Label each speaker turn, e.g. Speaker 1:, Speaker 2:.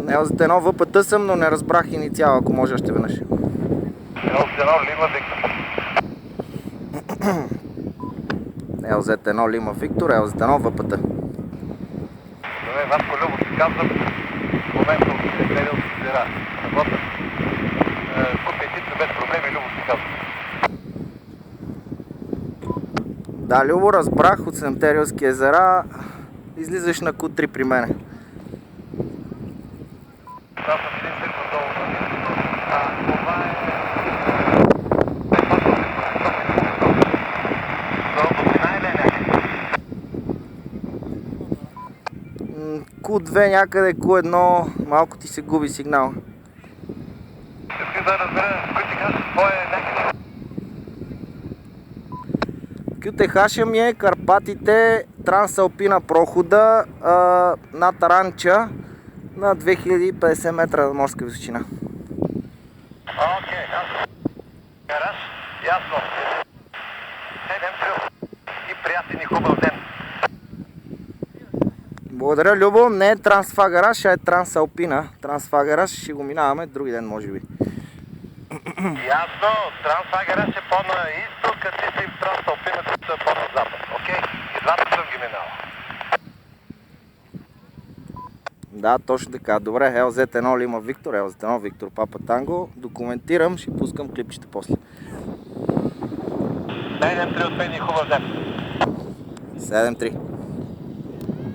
Speaker 1: LZ1 ВПТ съм, но не разбрах инициал, ако може още веднъж.
Speaker 2: LZ1 Лима Виктор.
Speaker 1: LZ1 Лима Виктор, LZ1 ВПТ.
Speaker 2: Добре, Васко Любо се казвам. В момента от Семтериалски езера работя. Купя птица без проблеми, Любо се казвам.
Speaker 1: Да, Любо, разбрах от Семтериалски езера. Излизаш на Q3 при мене.
Speaker 2: Аз съм един сетно долу. Това е...
Speaker 1: Q2 някъде, Q1, малко ти се губи сигнал.
Speaker 2: Искам да разбера, кой ти казва, кой е някъде?
Speaker 1: QTH ми е Карпатите, Трансалпина прохода над Ранча на 2050 метра морска височина.
Speaker 2: Окей, гараж, ясно. 7 и приятен и хубав ден.
Speaker 1: Благодаря, Любо. Не е Трансфа гараж, а е Трансалпина. Трансфа гараж ще го минаваме други ден, може би.
Speaker 2: Ясно, Трансфа гараж е по-на изток, а ти си в Трансалпина, които са по-на запад. Окей, и двата съм ги минала.
Speaker 1: Да, точно така. Добре, LZ1 Лима Виктор, LZ1 Виктор Папа Танго. Документирам, ще пускам клипчета после.
Speaker 2: 7-3 от мен и хубав ден.
Speaker 1: 7-3.